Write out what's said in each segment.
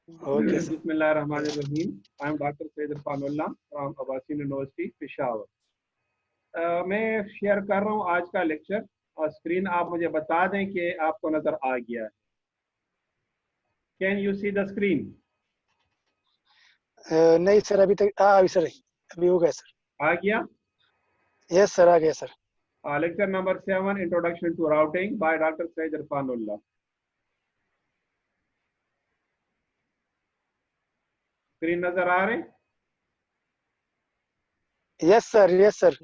Okay, sir. Bismillahirrahmanirrahim. I am Dr. Sayyid Irfanullah from Abbasi University, Peshawar. मैं share कर रहा हूँ आज का लेक्चर और स्क्रीन आप मुझे बता दें कि आपको नजर आ गया है. Can you see the screen? नहीं सर, अभी तक अभी सर अभी हो गया सर. आ गया? यस सर, आ गया sir. Lecture number 7, Introduction to Routing by Dr. Sayyid Irfanullah. Screen नजर आ रहे? Yes sir, yes sir.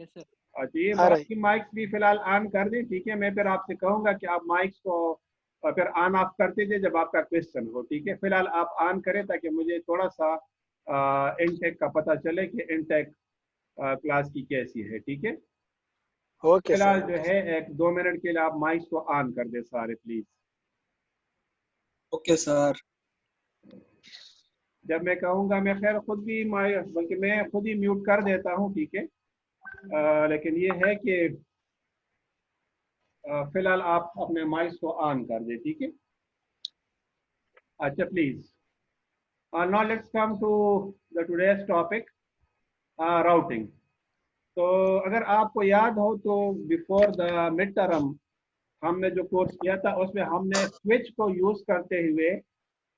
अच्छा, बाकी माइक्स भी फिलहाल ऑन कर दें, ठीक है. मैं फिर आपसे कहूंगा कि आप माइक्स को फिर ऑन ऑफ करते जाए जब आपका क्वेश्चन हो, ठीक है. फिलहाल आप ऑन करें ताकि मुझे थोड़ा सा इनटेक का पता चले कि इनटेक क्लास की कैसी है, ठीक है. ओके फिलहाल सर. जो है 1-2 मिनट के लिए आप माइक्स को ऑन कर दे सारे प्लीज. Okay sir. जब मैं कहूंगा मैं खैर खुद भी बल्कि मैं खुद ही म्यूट कर देता हूँ, ठीक है. लेकिन ये है कि फिलहाल आप अपने माइक्स को ऑन कर दे, ठीक है. अच्छा, please. Now let's come to the today's topic, routing. तो अगर आपको याद हो तो बिफोर द मिड टर्म हमने जो कोर्स किया था उसमें हमने स्विच को यूज करते हुए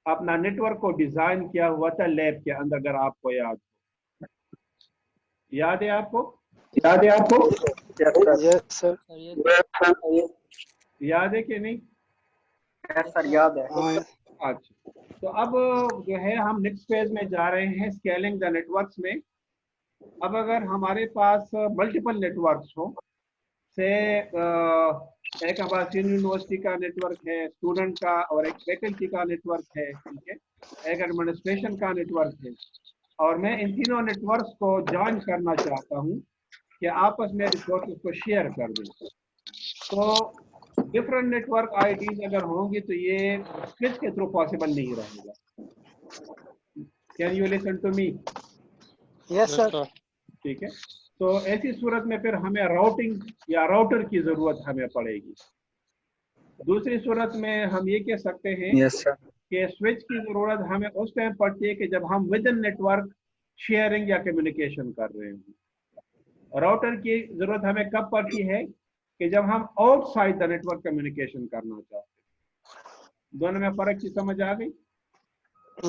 अपना नेटवर्क को डिजाइन किया हुआ था लैब के अंदर, अगर आपको याद हो. याद है आपको? Yes sir. याद है कि नहीं? यस सर, याद है. अच्छा, तो अब जो है हम नेक्स्ट फेज में जा रहे हैं, स्केलिंग द नेटवर्क्स में. अब अगर हमारे पास मल्टीपल नेटवर्क्स हो, से एक अब्बासी यूनिवर्सिटी का नेटवर्क है स्टूडेंट का, और एक फैकल्टी का नेटवर्क है, ठीक है, एक एडमिनिस्ट्रेशन का नेटवर्क है, और मैं इन तीनों नेटवर्क्स को ज्वाइन करना चाहता हूं कि आपस में रिसोर्सेज को शेयर कर दें. तो डिफरेंट नेटवर्क आईडीज अगर होंगी तो ये स्विच के थ्रू पॉसिबल नहीं रहेगा. Can you listen to me? Yes sir. ठीक है. तो ऐसी सूरत में फिर हमें राउटिंग या राउटर की जरूरत हमें पड़ेगी. दूसरी सूरत में हम ये कह सकते हैं कि स्विच की जरूरत हमें उस टाइम पड़ती है कि जब हम विद इन नेटवर्क शेयरिंग या कम्युनिकेशन कर रहे हैं. राउटर की जरूरत हमें कब पड़ती है कि जब हम आउटसाइड द नेटवर्क कम्युनिकेशन करना चाहते हैं. दोनों में फर्क की समझ आ गई?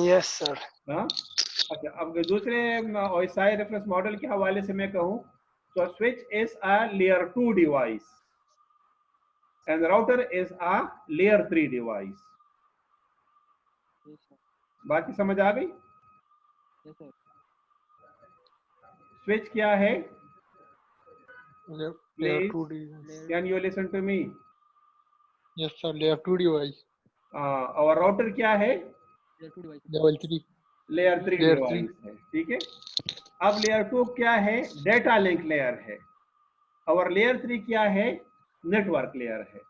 Yes sir. हाँ. अच्छा, अब दूसरे OSI रेफरेंस मॉडल के हवाले से मैं कहूं तो switch is a layer 2 device and router is a layer 3 device. बाकी समझ आ गई? स्विच क्या है? Layer 2 device. Can you listen to me? Yes sir, layer 2 device. और राउटर क्या है? Level 3. लेयर 3 Layer डिवाइस है, ठीक है. अब लेयर 2 क्या है? डेटा लिंक लेयर है. और लेयर 3 क्या है? नेटवर्क लेयर है.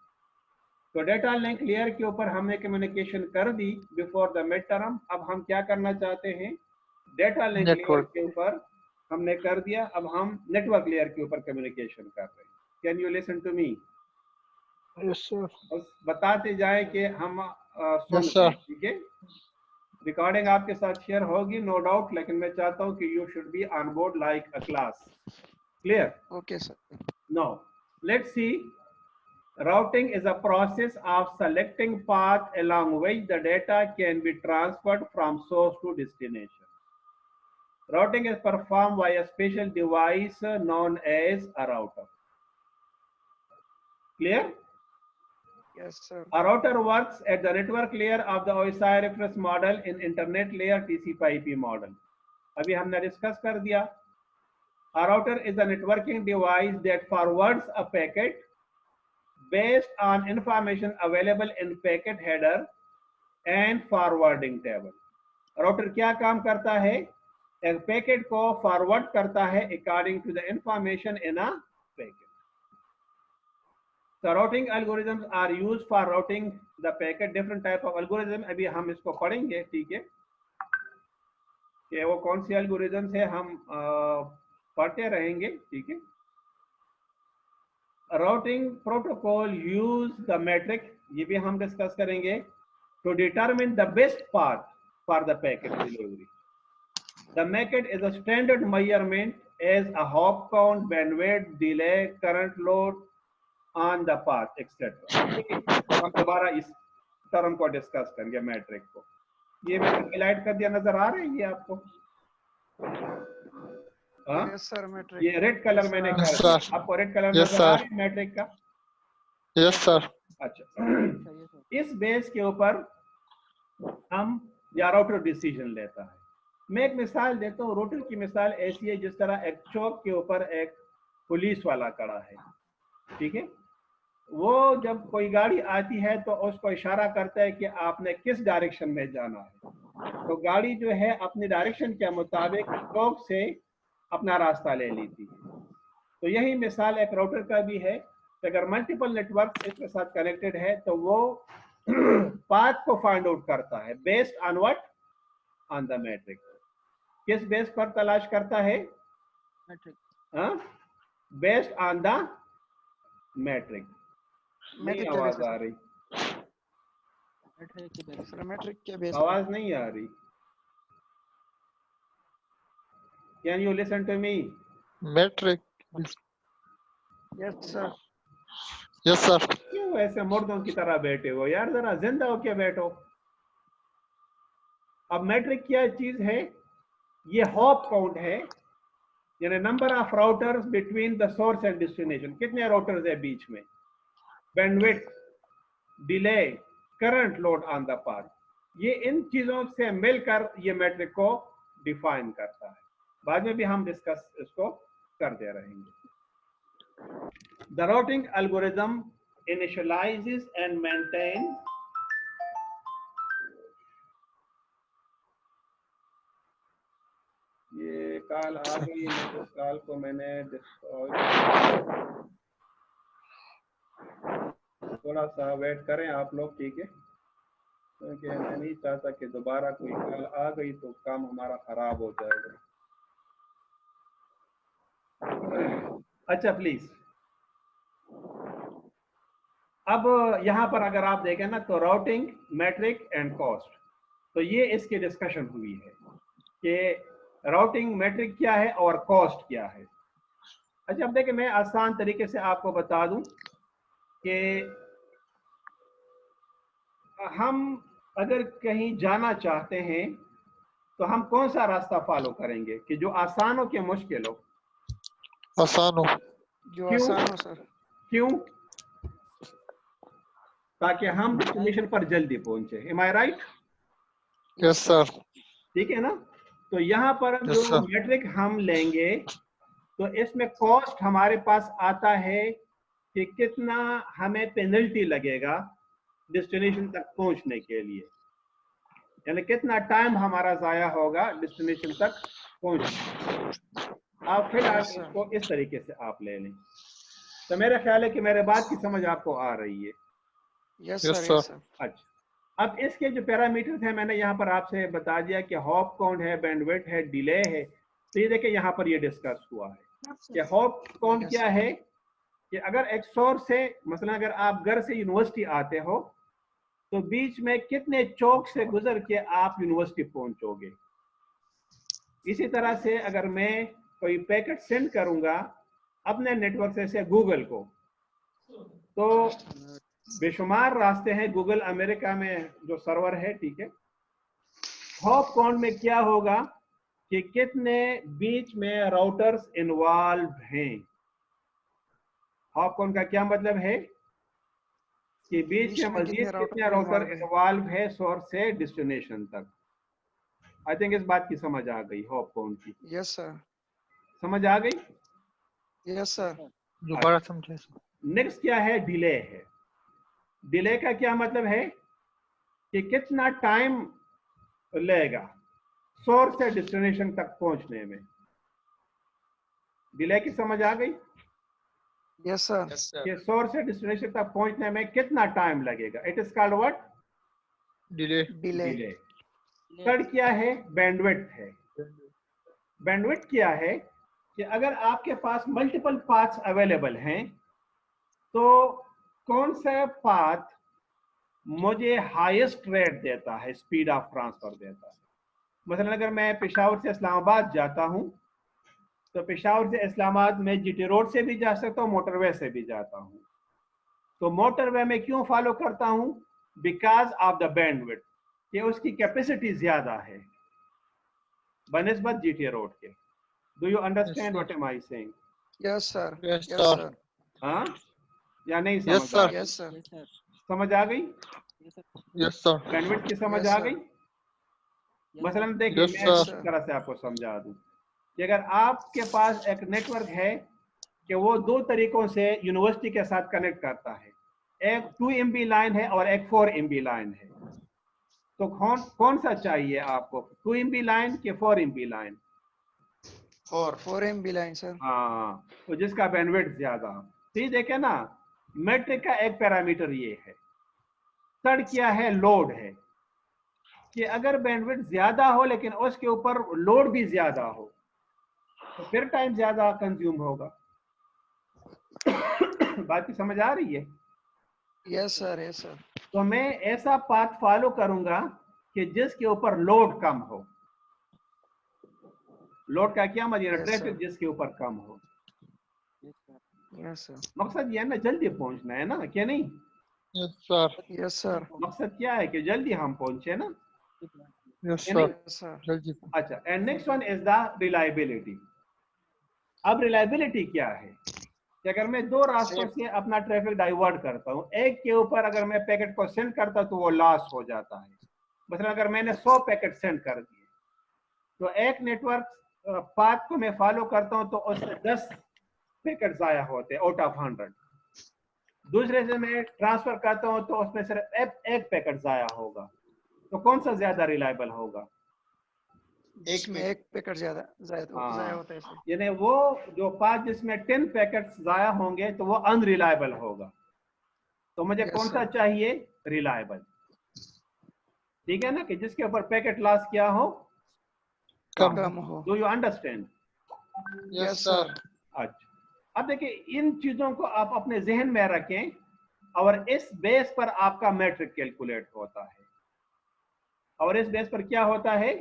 तो डेटा लिंक लेयर के ऊपर हमने कम्युनिकेशन कर दी बिफोर द मिड टर्म. अब हम क्या करना चाहते हैं? डेटा लिंक लेयर के ऊपर हमने कर दिया, अब हम नेटवर्क लेयर के ऊपर कम्युनिकेशन कर रहे हैं. Can you listen to me? Yes sir. बस बताते जाए कि हम Yes sir. ठीक है. रिकॉर्डिंग आपके साथ शेयर होगी नो डाउट, लेकिन मैं चाहता हूं कि you should be on board like a class. Clear? Okay sir. Now let's see. Routing is a process of selecting path along which the data can be transferred from source to destination. Routing is performed by a special device known as a router. Clear? Yes sir. A router works at the network layer of the OSI reference model in internet layer TCP/IP model. अभी हमने discuss कर दिया. A router is a networking device that forwards a packet based on information available in packet header and forwarding table. Router क्या काम करता है? एक packet को फॉरवर्ड करता है according to the information in a packet. So routing algorithms are used for routing the packet. Different type of algorithm अभी हम इसको पढ़ेंगे, ठीक है, कि वो कौन सी algorithms है हम पढ़ते रहेंगे, ठीक है. Routing protocol use the metric, ये भी हम डिस्कस करेंगे, to determine the best path for the packet delivery. The MECAT is a standard measurement as a hop count, bandwidth, delay, current load on the path, etc. हम दोबारा इस term को discuss करेंगे matric को. ये मैंने highlight कर दिया, नजर आ रही है आपको? हाँ, Yes, sir. Metric. ये रेड कलर मैंने कर Yes, दिया. sir. आपको रेड कलर Yes, नजर आ sir. रही है मैट्रिक का? Yes, sir. अच्छा, इस बेस के ऊपर हम या राउटर डिसीजन लेता है. मैं एक मिसाल देता हूँ. राउटर की मिसाल ऐसी है जिस तरह एक चौक के ऊपर एक पुलिस वाला खड़ा है, ठीक है. वो जब कोई गाड़ी आती है तो उसको इशारा करता है कि आपने किस डायरेक्शन में जाना है. तो गाड़ी जो है अपनी डायरेक्शन के मुताबिक चौक से अपना रास्ता ले लेती है. तो यही मिसाल एक राउटर का भी है. अगर मल्टीपल नेटवर्क इसके साथ कनेक्टेड है तो वो पाथ को फाइंड आउट करता है based on what, on the metric. किस बेस पर तलाश करता है? Metric. Based on the metric. नहीं आवाज आ रही, Metric के बेस. आवाज नहीं आ रही. Can you listen to me? Metric. Yes, sir. Yes, sir. क्यों ऐसे मुर्दों की तरह बैठे हो यार, जरा जिंदा होके बैठो. अब मैट्रिक क्या चीज है? ये हॉप काउंट है, यानी number of routers between the source and destination. कितने राउटर्स है बीच में, bandwidth, delay, current load on the path. ये इन चीजों से मिलकर ये मैट्रिक को डिफाइन करता है. बाद में भी हम डिस्कस इसको करते रहेंगे. The routing algorithm initializes and maintains ये कॉल आ गई, उस कॉल को मैंने थोड़ा सा वेट करें आप लोग, ठीक है, क्योंकि मैं नहीं चाहता कि दोबारा कोई कॉल आ गई तो काम हमारा खराब हो जाएगा. अच्छा प्लीज. अब यहाँ पर अगर आप देखें ना तो राउटिंग, मैट्रिक एंड कॉस्ट, तो ये इसकी डिस्कशन हुई है कि राउटिंग मैट्रिक क्या है और कॉस्ट क्या है. अच्छा, अब देखिए मैं आसान तरीके से आपको बता दूं कि हम अगर कहीं जाना चाहते हैं तो हम कौन सा रास्ता फॉलो करेंगे कि जो आसान हो कि मुश्किल हो? आसान हो. जो क्यों? आसान हो सर. क्यों? ताकि हम डेस्टिनेशन पर जल्दी पहुंचे. एम आई राइट? Yes, sir. ठीक है ना. तो यहाँ पर Yes, जो sir. मैट्रिक हम लेंगे तो इसमें कॉस्ट हमारे पास आता है कि कितना हमें पेनल्टी लगेगा डेस्टिनेशन तक पहुंचने के लिए, यानी कितना टाइम हमारा जाया होगा डेस्टिनेशन तक पहुंचने. आप फिलहाल इसको इस तरीके से आप ले लें. तो मेरा ख्याल है कि मेरे बात की समझ आपको आ रही है. Yes, Yes, sir. sir. Yes, sir. अच्छा, अब इसके जो पैरामीटर्स हैं मैंने यहाँ पर आपसे बता दिया कि हॉप काउंट है, बैंडविड्थ है, डिले है. तो ये देखिए यहाँ पर ये डिस्कस हुआ है कि हॉप काउंट Yes, क्या है कि अगर एक सोर्स से, मसलन अगर आप घर से यूनिवर्सिटी आते हो तो बीच में कितने चौक से गुजर के आप यूनिवर्सिटी पहुंचोगे. इसी तरह से अगर मैं कोई पैकेट सेंड करूंगा अपने नेटवर्क से गूगल को, तो बेशुमार रास्ते हैं. गूगल अमेरिका में जो सर्वर है, ठीक है. हॉप काउंट में क्या होगा कि कितने बीच में राउटर्स इन्वॉल्व हैं. हॉप काउंट का क्या मतलब है कि बीच में मजीद कितने राउटर इन्वॉल्व है सोर्स से डेस्टिनेशन तक. आई थिंक इस बात की समझ आ गई हॉप काउंट की. Yes, sir. समझ आ गई? Yes, sir. दोबारा समझे. नेक्स्ट क्या है? डिले है. डिले का क्या मतलब है कि कितना टाइम लगेगा सोर्स से डेस्टिनेशन तक पहुंचने में. डिले की समझ आ गई Yes, sir. कि सोर्स से डेस्टिनेशन तक पहुंचने में कितना टाइम लगेगा. It is called what? Delay. Delay. Delay. Third क्या है? बैंडविड्थ है. बैंडविड्थ क्या है कि अगर आपके पास मल्टीपल पाथ्स अवेलेबल हैं तो कौन सा पाथ मुझे हाईएस्ट रेट देता है, स्पीड ऑफ ट्रांसफर देता है। मसलन अगर मैं पेशावर से इस्लामाबाद जाता हूँ तो पेशावर से इस्लामाबाद में जीटी रोड से भी जा सकता हूँ, मोटरवे से भी जाता हूँ। तो मोटरवे में क्यों फॉलो करता हूँ? बिकॉज ऑफ द बैंडविड्थ, कि उसकी कैपेसिटी ज्यादा है बनिस्बत जीटी रोड के। Do you understand what am I saying? Yes, sir. Yes, Yes, sir. sir. हाँ या नहीं Yes, समझ आ sir. गई? Yes, sir. समझ आ गई? Yes, sir. बैंडविड्थ की समझ Yes, आ sir. गई? मसलन देखिए, Yes, मैं sir. इस तरह से आपको समझा दूं कि अगर आपके पास एक नेटवर्क है कि वो दो तरीकों से यूनिवर्सिटी के साथ कनेक्ट करता है, एक 2 MB लाइन है और एक 4 MB लाइन है, तो कौन सा चाहिए आपको, 2 MB लाइन कि 4 MB line? 4 MB line, sir. हाँ, तो जिसका बैंडविड्थ ज्यादा। तो ये देखे ना, मैट्रिक का एक पैरामीटर ये है। थर्ड क्या है? लोड है, कि अगर बैंडविड्थ ज्यादा हो लेकिन उसके ऊपर लोड भी ज्यादा हो तो फिर टाइम ज्यादा कंज्यूम होगा। बात की समझ आ रही है? Yes, sir. Yes, sir. तो मैं ऐसा पाथ फॉलो करूंगा कि जिसके ऊपर लोड कम हो। लोड का क्या मतलब? Yes, traffic sir. जिसके ऊपर कम हो। Yes, sir. मकसद ये है ना, जल्दी पहुंचना है ना, क्या नहीं? Yes, sir. Yes, sir. मकसद क्या है कि जल्दी हम पहुंचे ना, Yes, क्या sir. नहीं? Yes, sir. जल्दी। अच्छा, and next one is the reliability. अब रिलायबिलिटी क्या है कि अगर मैं दो रास्तों से अपना ट्रैफिक डाइवर्ट करता हूं, एक के ऊपर अगर मैं पैकेट को सेंड करता हूं तो वो लॉस हो जाता है। मतलब अगर मैंने 100 पैकेट सेंड कर दिए तो एक नेटवर्क पाथ को मैं फॉलो करता हूं तो उससे 10 पैकेट जाया होते हैं आउट ऑफ 100। दूसरे से मैं ट्रांसफर करता हूं तो उसमें सिर्फ एक पैकेट जाया होगा। तो कौन सा ज्यादा रिलायबल होगा? इसमें एक पैकेट ज्यादा जाया होता है, sir. यानी वो जो पाथ जिसमें 10 पैकेट्स जाया होंगे तो वो अनरिलायबल होगा। तो मुझे Yes, कौन सा sir. चाहिए? रिलायबल। ठीक है ना, कि जिसके ऊपर पैकेट लॉस क्या हो? कम। कम हो. Do you understand? Yes, sir. अच्छा, अब देखिए, इन चीजों को आप अपने जहन में रखें और इस बेस पर आपका मैट्रिक कैलकुलेट होता है। और इस बेस पर क्या होता है?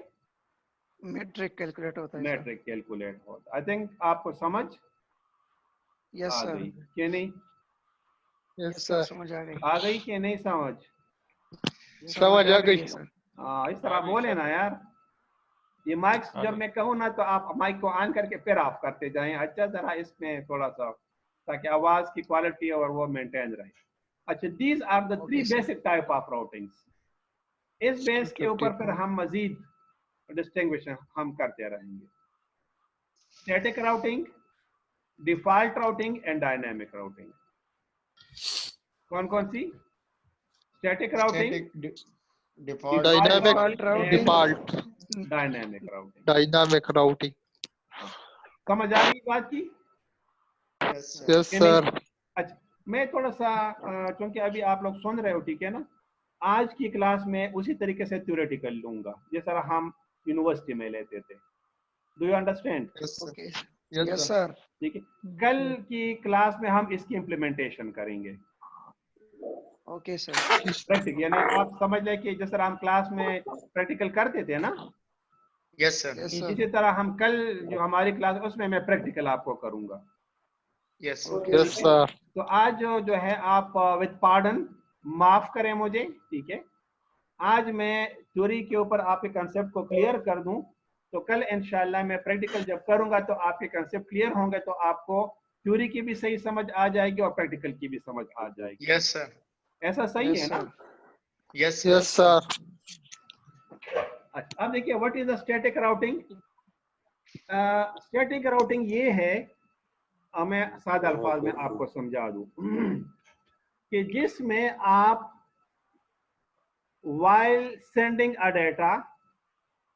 Metric calculate होता है, sir. मैट्रिक कैलकुलेट होता है। आई थिंक आपको समझ Yes, आ sir. गई कि नहीं? Yes, Yes, sir. sir. समझ आ गई. आ गई कि नहीं समझ? समझ आ गई। है, sir. हाँ, इस तरह बोले ना यार। ये माइक जब मैं कहूँ ना तो आप माइक को ऑन करके फिर ऑफ करते जाएं। अच्छा, जरा इसमें थोड़ा सा, ताकि आवाज की क्वालिटी और वो मेंटेन रहे। अच्छा, these are the 3 Okay, sir. Basic type of routings. इस बेस के ऊपर फिर हम मजीद डिस्टिंग्विश हम करते रहेंगे। Static routing, default routing and dynamic routing. कौन कौन सी? Static routing, Dynamic. Default routing. Default. Dynamic routing. Dynamic routing. समझ आ गई बात की? Yes, sir. Yes, कि नहीं? sir. अच्छा, मैं थोड़ा सा क्योंकि अभी आप लोग सुन रहे हो, ठीक है ना, आज की क्लास में उसी तरीके से थ्योरेटिकल लूंगा जिस तरह हम यूनिवर्सिटी में लेते थे। Do you understand? Yes, sir. Okay. Yes, Yes, sir. sir. ठीक है, कल की क्लास में हम इसकी इम्प्लीमेंटेशन करेंगे। Okay, sir. प्रैक्टिकल, यानी आप समझ लें कि जिस तरह हम क्लास में प्रैक्टिकल करते थे ना, Yes, sir. Yes, sir. इसी तरह हम कल जो हमारी क्लास उसमें मैं प्रैक्टिकल आपको करूंगा। Yes, sir. Okay. Yes, sir. तो आज जो है आप विद पार्डन माफ करें मुझे, ठीक है, आज मैं थ्योरी के ऊपर आपके कंसेप्ट को क्लियर कर दूं, तो कल इंशाल्लाह मैं प्रैक्टिकल जब करूंगा तो आपके कंसेप्ट क्लियर होंगे, तो आपको थ्योरी की भी सही समझ आ जाएगी और प्रैक्टिकल की भी समझ आ जाएगी। Yes, sir. ऐसा सही Yes, है ना? sir. Yes, sir. Yes, sir. अच्छा, अब देखिए, what is the static routing? Static routing ये है, मैं सादा अल्फाज में आपको समझा दूं कि जिसमें आप while sending a data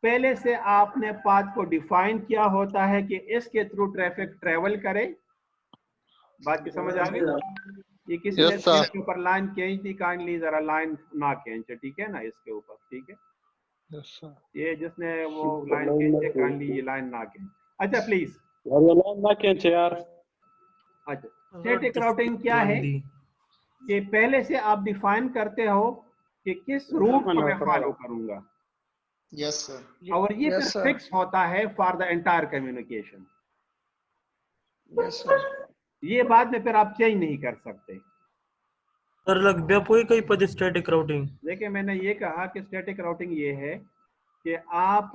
पहले से आपने पाथ को डिफाइन किया होता है कि इसके थ्रू ट्रैफिक ट्रेवल करे। बात की समझ आ गई? ये किसी Yes, ने sir. इसके ऊपर लाइन खींच दी, काइंडली जरा लाइन ना खींचे, ठीक है ना, इसके ऊपर, ठीक है। Yes, sir. ये जिसने वो लाइन खींचे, काइंडली ये लाइन ना खींचे। अच्छा प्लीज। यार ये लाइन ना खींचे यार। अच्छा, स्टैटिक राउटिंग क्या है कि पहले से आप डिफाइन करते हो कि किस रूट को मैं फॉलो करूंगा, Yes, sir. और ये Yes, फिर sir. फिक्स होता है for the entire communication. Yes, sir. ये बाद में फिर आप चेंज नहीं कर सकते। सर लग गया कोई कहीं पर स्टैटिक राउटिंग। देखिए मैंने ये कहा कि स्टैटिक राउटिंग ये है कि आप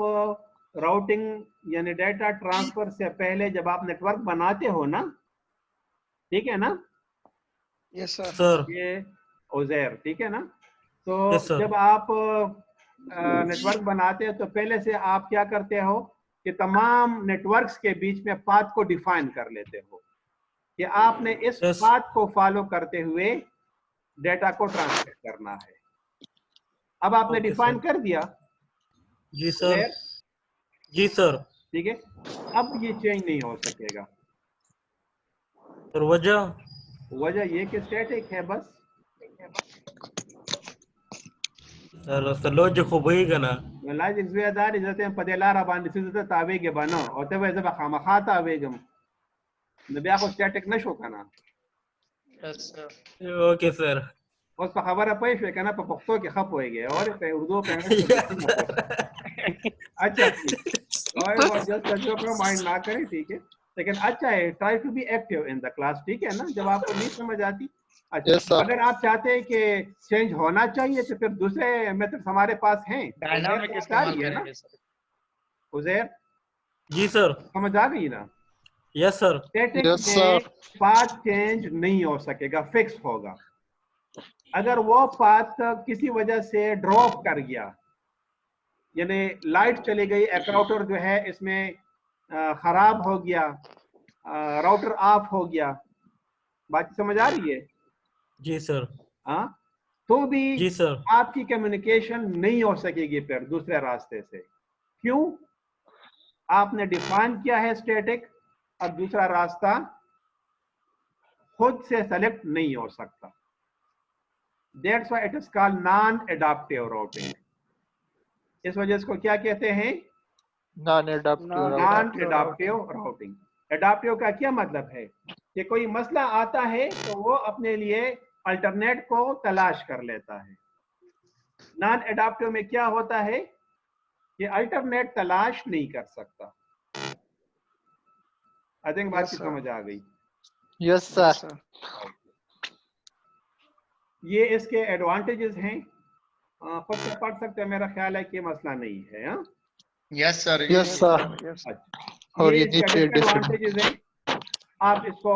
राउटिंग यानी डेटा ट्रांसफर से पहले जब आप नेटवर्क बनाते हो ना, ठीक है ना, Yes, sir. सर ये ओज़ेर, ठीक है ना, तो Yes, sir. जब आप नेटवर्क बनाते हो तो पहले से आप क्या करते हो कि तमाम नेटवर्क्स के बीच में पाथ को डिफाइन कर लेते हो कि आपने इस Yes. पाथ को फॉलो करते हुए डेटा को ट्रांसमिट करना है। अब आपने Okay, डिफाइन sir. कर दिया, जी सर। Clear? जी सर। ठीक है, अब ये चेंज नहीं हो सकेगा। सर वजह ये कि स्टैटिक है बस। सर लॉजिक को बहेगा ना। लॉजिक ज़्यादा इज़ते पदेलारा बांध सिद्धता तावेगे बनो और तब ऐसे बखामा खाता आवेगम नबिया को स्टैटिक न शो करना। Yes, sir. Okay sir. उस पर खबर है पैसे करना पर पख्तो के खप होएगे और पे उर्दू पे इंग्लिश। अच्छा और वो जस्ट बच्चों को माइंड ना करें, ठीक है, लेकिन अच्छा है try to be active in the class, ठीक है ना, जब आपको नहीं समझ आती। अच्छा Yes, sir. अगर आप चाहते हैं कि चेंज होना चाहिए तो फिर दूसरे मेथड्स हमारे पास हैं। Dynamic उज़ैर इस्तेमाल है ना, करेंगे सर। उज़ैर जी सर। समझ आ गई ना। Yes sir. स्टैटिक Yes, में sir. पाथ चेंज नहीं हो सकेगा, फिक्स होगा। अगर वो पाथ किसी वजह से ड्रॉप कर गया, यानी लाइट चली गई, एक राउटर जो है इसमें खराब हो गया, राउटर ऑफ हो गया, बात समझ आ रही है? जी सर। हाँ, तो भी जी सर। आपकी कम्युनिकेशन नहीं हो सकेगी फिर दूसरे रास्ते से। क्यों? आपने डिफाइन किया है स्टैटिक, और दूसरा रास्ता खुद से सेलेक्ट नहीं हो सकता। That's why it is called non-adaptive routing. इस वजह से इसको क्या कहते हैं? Non-adaptive routing. Non-adaptive routing. Adaptive का क्या मतलब है कि कोई मसला आता है तो वो अपने लिए अल्टरनेट को तलाश कर लेता है। नॉन एडाप्टिव में क्या होता है कि अल्टरनेट तलाश नहीं कर सकता। आई थिंक बात की समझ आ गई। Yes, sir. Yes, sir. ये इसके एडवांटेजेस हैं, खुद से पढ़ सकते हैं, मेरा ख्याल है कि मसला नहीं है। हाँ Yes, sir. Yes, sir. Yes. और ये इसके नीचे डिसएडवांटेजेस हैं, आप इसको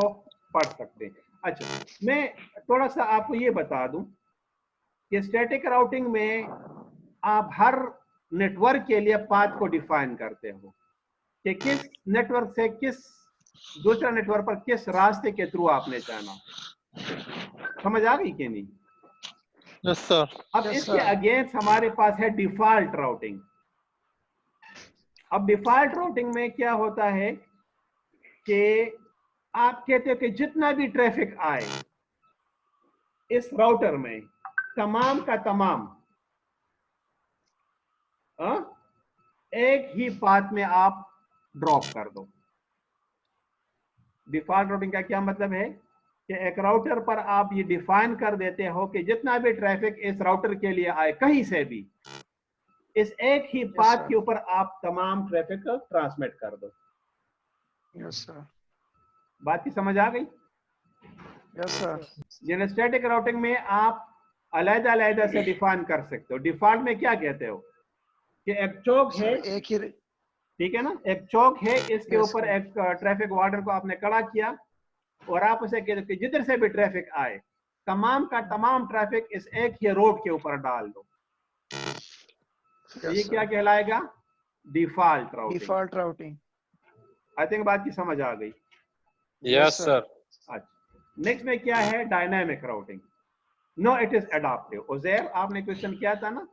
पढ़ सकते हैं। अच्छा मैं थोड़ा सा आपको ये बता दूं कि स्टैटिक राउटिंग में आप हर नेटवर्क के लिए पाथ को डिफाइन करते हो कि किस नेटवर्क से किस दूसरा नेटवर्क पर किस रास्ते के थ्रू आपने जाना। समझ आ गई कि नहीं? Yes, sir. अब Yes, इसके sir. अगेंस्ट हमारे पास है डिफॉल्ट राउटिंग। अब डिफॉल्ट राउटिंग में क्या होता है कि आप कहते हो कि जितना भी ट्रैफिक आए इस राउटर में तमाम का तमाम एक ही पाथ में आप ड्रॉप कर दो। डिफॉल्ट राउटिंग का क्या मतलब है कि एक राउटर पर आप ये डिफाइन कर देते हो कि जितना भी ट्रैफिक इस राउटर के लिए आए कहीं से भी, इस एक ही पाथ के ऊपर आप तमाम ट्रैफिक को ट्रांसमिट कर दो। Yes, sir. बात की समझ आ गई? Yes, sir. यानी स्टैटिक राउटिंग में आप अलग-अलग से डिफाइन कर सकते हो। डिफॉल्ट में क्या कहते हो कि एक चौक है, एक ही ठीक है ना, एक चौक है, इसके Yes, ऊपर sir. एक ट्रैफिक वार्डन को आपने खड़ा किया और आप उसे कहते हो कि जिधर से भी ट्रैफिक आए तमाम का तमाम ट्रैफिक इस एक ही रोड के ऊपर डाल दो। तो ये Yes, क्या sir. कहलाएगा? Default routing. Default routing. I think बात की समझ आ गई। Yes sir. अच्छा नेक्स्ट में क्या है? Dynamic routing. No it is adaptive. Uzair आपने क्वेश्चन किया था ना,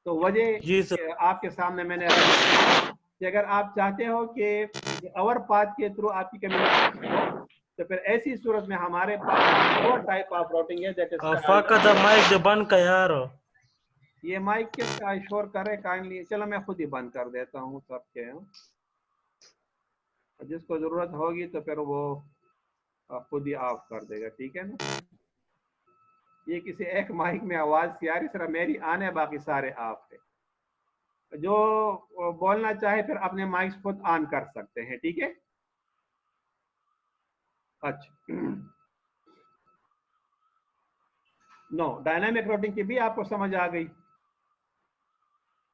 तो वजह जी सर। आपके सामने मैंने रखी कि अगर आप चाहते हो कि अवर पाथ के थ्रू आपकी कम्युनिकेशन हो तो फिर ऐसी सूरत में हमारे पास दो टाइप ऑफ राउटिंग है, दैट इज फाका द माइक द बन का यार। ये माइक किसका शोर करे काइंडली? चलो मैं खुद ही बंद कर देता हूँ सबके, जिसको जरूरत होगी तो फिर वो खुद ही ऑफ कर देगा, ठीक है ना। ये किसी एक माइक में आवाज सी आ रही, सिर्फ मेरी आने, बाकी सारे आप है। जो बोलना चाहे फिर अपने माइक्स खुद ऑन कर सकते हैं, ठीक है। अच्छा, नो डायनामिक राउटिंग की भी आपको समझ आ गई?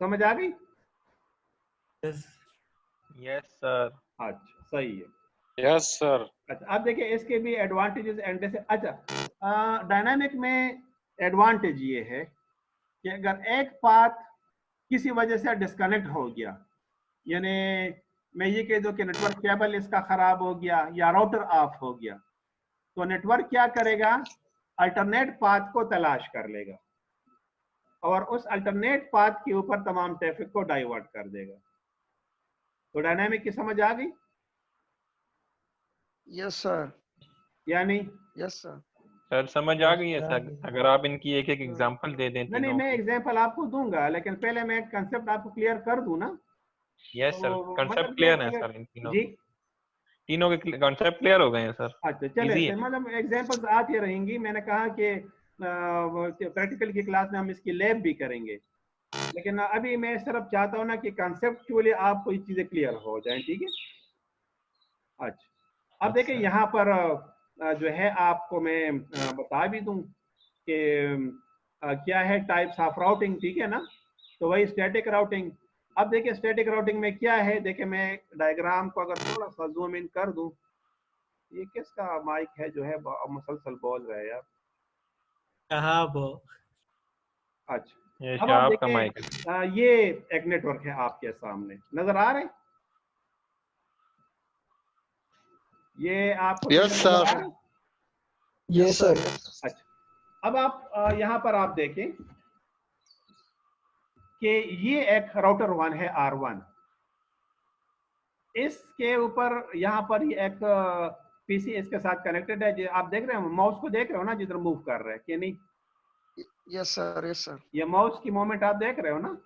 समझ आ गई? Yes Yes, sir. अच्छा, सही है। Yes sir. अच्छा, अब देखिए इसके भी एडवांटेजेस एंड डिस। अच्छा, डायनामिक में एडवांटेज ये है कि अगर एक पाथ किसी वजह से डिस्कनेक्ट हो गया, यानी मैं ये कह दूं कि नेटवर्क केबल इसका खराब हो गया या राउटर ऑफ हो गया, तो नेटवर्क क्या करेगा, अल्टरनेट पाथ को तलाश कर लेगा और उस अल्टरनेट पाथ के ऊपर तमाम ट्रैफिक को डाइवर्ट कर देगा। तो डायनामिक की समझ आ गई? यस सर, यानी यस सर। सर समझ आ गई है सर, अगर आप इनकी एक एक एग्जांपल दे दें नहीं, तीनों मैं की। एग्जांपल आपको दूंगा, लेकिन पहले मैं कंसेप्ट आपको क्लियर कर दूं ना। यस सर, तो कॉन्सेप्ट मतलब क्लियर है अगर- सर, इन तीनों जी, तीनों के कॉन्सेप्ट क्लियर हो गए हैं सर। अच्छा चले, इजी है। मतलब एग्जांपल्स आती रहेंगी। मैंने कहा कि प्रैक्टिकल की क्लास में हम इसकी लैब भी करेंगे, लेकिन अभी मैं सिर्फ चाहता हूँ ना कि कंसेप्चुअली आपको ये चीजें क्लियर हो जाएं, ठीक है। अच्छा, अब देखिए यहाँ पर जो है आपको मैं बता भी दूं कि क्या है टाइप्स ऑफ राउटिंग, ठीक है ना। तो वही स्टैटिक राउटिंग। अब देखिए स्टैटिक राउटिंग में क्या है, देखिए मैं डायग्राम को अगर थोड़ा सा जूम इन कर दूं, ये किसका माइक है जो है मुसलसल बोल रहा है यार। कहाँ वो? अच्छा, ये अब आप शाह का माइक है। देखें ये एक नेटवर्क है आपके सामने, नजर आ रहे हैं? ये आपको Yes, नजर आ sir. रहे हैं? Yes sir. अच्छा, अब आप यहाँ पर आप देखें कि ये एक राउटर 1 है R1, इसके ऊपर यहाँ पर ये एक पीसी इसके साथ कनेक्टेड है। आप देख रहे हैं, माउस को देख रहे हो ना जिधर मूव कर रहे हैं कि नहीं? यस सर, यस सर, ये माउस की मूवमेंट आप देख रहे हो ना?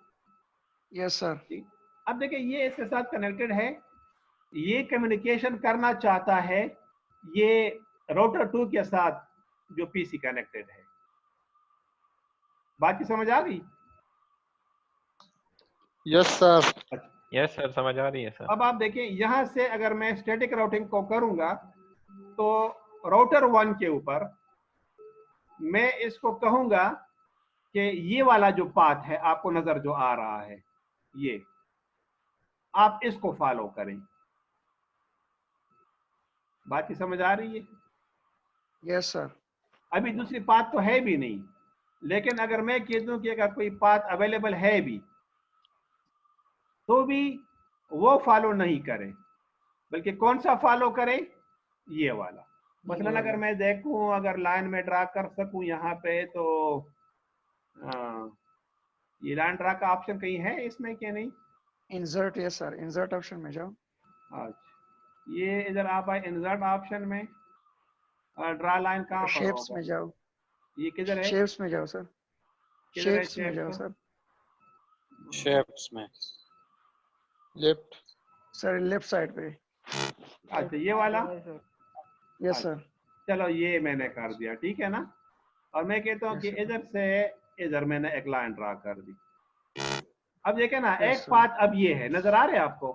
Yes sir. ठीक। अब देखिए ये इसके साथ कनेक्टेड है, ये कम्युनिकेशन करना चाहता है ये राउटर 2 के साथ जो पीसी कनेक्टेड है। बात की समझ आ गई? Yes, sir. यस सर, समझ आ रही है सर। अब आप देखिए यहां से अगर मैं स्टैटिक राउटिंग को करूंगा तो राउटर 1 के ऊपर मैं इसको कहूंगा कि ये वाला जो पाथ है आपको नजर जो आ रहा है, ये आप इसको फॉलो करें। बात की समझ आ रही है? Yes sir. अभी दूसरी पाथ तो है भी नहीं, लेकिन अगर मैं कह दूं कि अगर कोई पाथ अवेलेबल है भी तो भी वो फॉलो नहीं करे, बल्कि कौन सा फॉलो करे, ये वाला। मसलन अगर मैं देखूं, अगर लाइन में ड्रा कर सकूं यहाँ पे, तो ये लाइन ड्रा का ऑप्शन कहीं है इसमें कि नहीं? Insert, yes sir, insert option में जाओ। अच्छा, ये इधर आप आए इंसर्ट ऑप्शन में, ड्रा लाइन कहाँ पर शेप्स होगा? में जाओ, ये किधर है? शेप्स में जाओ सर, किधर है शेप्स में जाओ shapes? सर। शेप्स में Left. सर लेफ्ट साइड पे। अच्छा, ये वाला। Yes sir. चलो ये मैंने कर दिया, ठीक है ना। और मैं कहता हूँ कि Yes, sir. इधर से इधर मैंने एक लाइन ड्रा कर दी। अब देखे ना, Yes, एक sir. पाथ अब ये है, नजर आ रहे हैं आपको,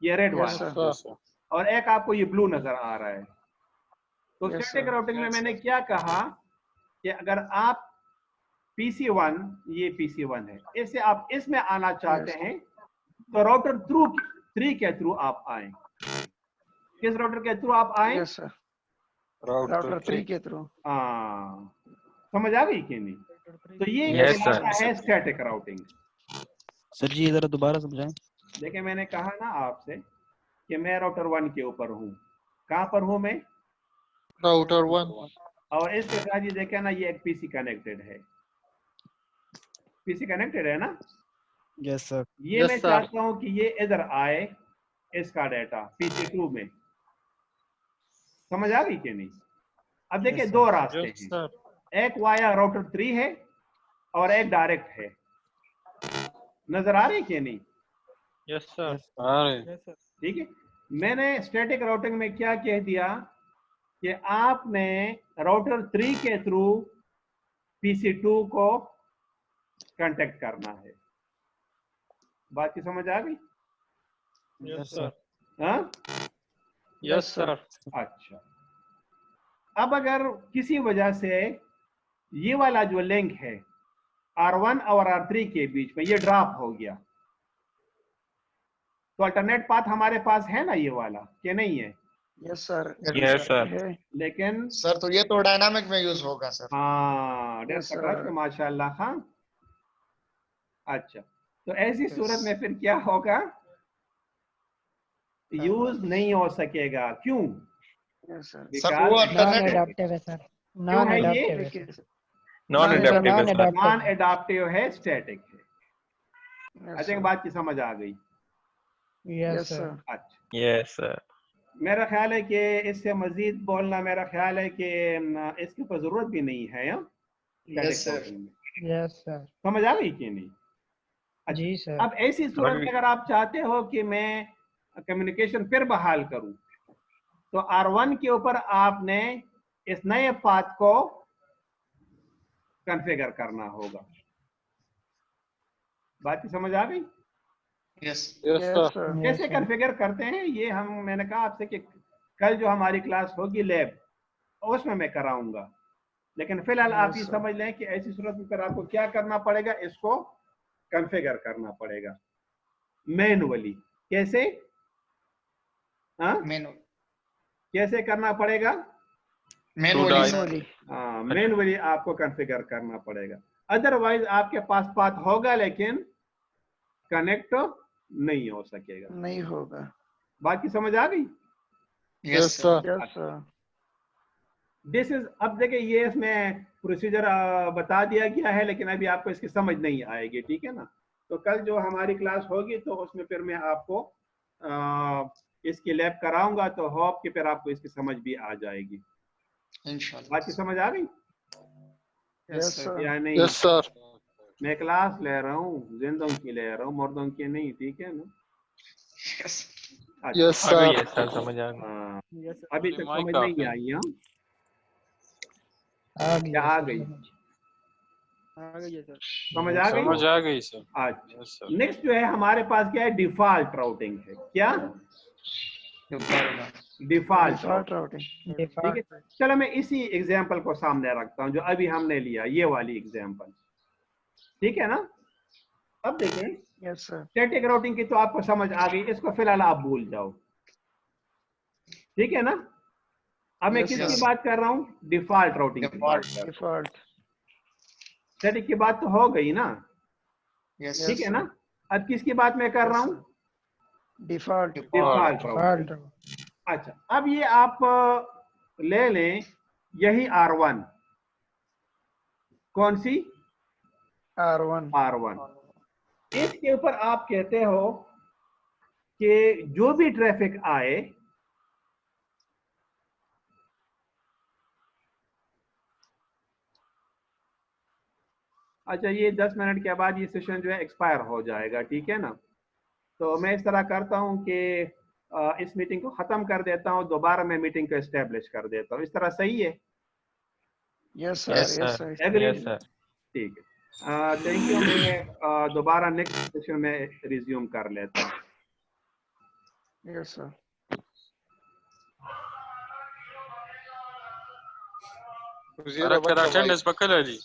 ये रेड Yes, वाला, sir. और एक आपको ये ब्लू नजर आ रहा है। तो Yes, स्टैटिक sir. राउटिंग में मैंने क्या कहा कि अगर आप PC1, ये PC1 है, इससे आप इसमें आना चाहते हैं तो राउटर 3 के थ्रू आप आए। किस राउटर के थ्रू आप आए? यस सर, राउटर 3 के थ्रू। हाँ, समझ आ गई कि नहीं? तो ये Yes, sir. कहलाता है स्टैटिक राउटिंग। सर जी जरा दोबारा समझाएं। देखिए मैंने कहा ना आपसे कि मैं राउटर 1 के ऊपर हूँ। कहाँ पर हूँ मैं? Router 1. और इसके साथ ये देखे ना, ये एक पीसी कनेक्टेड है। पीसी कनेक्टेड है ना? Yes sir. ये Yes, मैं sir. चाहता हूँ कि ये इधर आए, इसका डाटा PC2 में। समझ आ गई कि नहीं? अब देखिए Yes, sir. दो रास्ते Yes, हैं, sir. एक वाया राउटर 3 है और एक डायरेक्ट है। नजर आ रही कि नहीं? Yes sir. ठीक है। मैंने स्टैटिक राउटिंग में क्या कह दिया कि आपने राउटर 3 के थ्रू PC2 को कांटेक्ट करना है। बात की समझ आ गई? Yes sir. हाँ, Yes, sir. अच्छा। अब अगर किसी वजह से ये वाला जो लिंक है R1 और R3 के बीच में ये ड्रॉप हो गया, तो अल्टरनेट पाथ हमारे पास है ना ये वाला, कि नहीं है? Yes sir. Yes, sir. है। लेकिन सर तो ये तो डायनामिक में यूज होगा सर। हाँ, Yes, sir. डेट माशाल्लाह। हाँ, अच्छा, तो ऐसी Yes. सूरत में फिर क्या होगा? यूज नहीं हो सकेगा। क्यों? Yes sir. सर वो Because- अल्टरनेट अडैप्टिव है सर। क्यों है ये? Non-adaptive है sir. नॉन एडाप्टिव है, स्टैटिक है। आई थिंक बात की समझ आ गई। Yes sir. अच्छा, Yes, sir. मेरा ख्याल है कि इससे मजीद बोलना, मेरा ख्याल है कि इसके ऊपर जरूरत भी नहीं है। हाँ? Yes sir. Yes sir. समझ आ गई कि नहीं? अच्छा, जी सर। अब ऐसी सूरत में अगर आप चाहते हो कि मैं कम्युनिकेशन फिर बहाल करूं, तो R1 के ऊपर आपने इस नए पाथ को कॉन्फ़िगर करना होगा। बात की समझ आ गई? Yes Yes, sir. कैसे कॉन्फ़िगर करते हैं ये मैंने कहा आपसे कि कल जो हमारी क्लास होगी लैब, उसमें मैं कराऊंगा। लेकिन फिलहाल आप ये समझ लें कि ऐसी सूरत में फिर आपको क्या करना पड़ेगा, इसको कॉन्फ़िगर करना पड़ेगा मैनुअली। कैसे? हाँ, मेनू कैसे करना पड़ेगा? Manually sir. मैनुअली। हाँ, मैनुअली आपको कॉन्फ़िगर करना पड़ेगा। अदरवाइज आपके पास पाथ होगा लेकिन कनेक्ट नहीं हो सकेगा। नहीं होगा। बात की समझ आ गई? Yes sir. Yes sir. This is, अब देखिए ये इसमें प्रोसीजर बता दिया गया है, लेकिन अभी आपको इसकी समझ नहीं आएगी, ठीक है ना? तो कल जो हमारी क्लास होगी तो उसमें फिर मैं आपको इसकी लैब कराऊंगा, तो होप कि फिर आपको इसकी समझ भी आ जाएगी। इंशाल्लाह। बात की समझ आ गई यस सर। या नहीं? Yes, sir. मैं क्लास ले रहा हूँ, जिंदों की ले रहा हूँ, मुर्दों की नहीं, ठीक है ना? यस अच्छा, Yes, आ गई sir. है सर, समझ आ गई। हाँ, यस सर। अभी तक माइक समझ ऑफ नहीं है। आई। हाँ, आ गई क्या है आ सर गई? समझ। आ गई है सर। समझ आ गई? समझ आ गई सर। अच्छा, यस सर। नेक्स्ट जो है हमारे पास क्या है? डिफॉल्ट राउटिंग है। क्या? डिफॉल्ट। Default routing. ठीक है, डिफॉल्ट। चलो मैं इसी एग्जाम्पल को सामने रखता हूं जो अभी हमने लिया, ये वाली एग्जाम्पल, ठीक है ना? अब देखें, यस सर। स्टैटिक राउटिंग की तो आपको समझ आ गई, इसको फिलहाल आप भूल जाओ, ठीक है ना? अब मैं Yes, किसकी sir. बात कर रहा हूँ? डिफॉल्ट राउटिंग की बात कर रहा हूं। डिफॉल्ट। स्टैटिक की बात तो हो गई ना, यस ठीक है ना? अब किसकी बात मैं कर रहा हूँ? डिफॉल्ट। Default routing. डिफॉल्ट। अच्छा, अब ये आप ले लें, यही R1, कौन सी? R1। R1, इसके ऊपर आप कहते हो कि जो भी ट्रैफिक आए, अच्छा ये 10 मिनट के बाद ये सेशन जो है एक्सपायर हो जाएगा, ठीक है ना? तो मैं इस तरह करता हूं कि इस मीटिंग को खत्म कर देता हूं, दोबारा मैं मीटिंग को एस्टेब्लिश कर देता हूं। इस तरह सही है? Yes sir. Yes, yes sir. Sir. Agree? Yes, sir. ठीक है, थैंक यू। मैं दोबारा नेक्स्ट सेशन में रिज्यूम कर लेता हूं। Yes sir. Zero one attendance पकड़ है जी।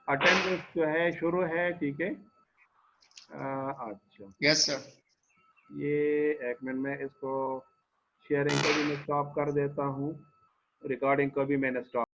अटेंडेंस जो है शुरू है, ठीक है? अच्छा, यस सर। ये एक मिनट में इसको शेयरिंग को भी मैं स्टॉप कर देता हूँ, रिकॉर्डिंग को भी मैंने स्टॉप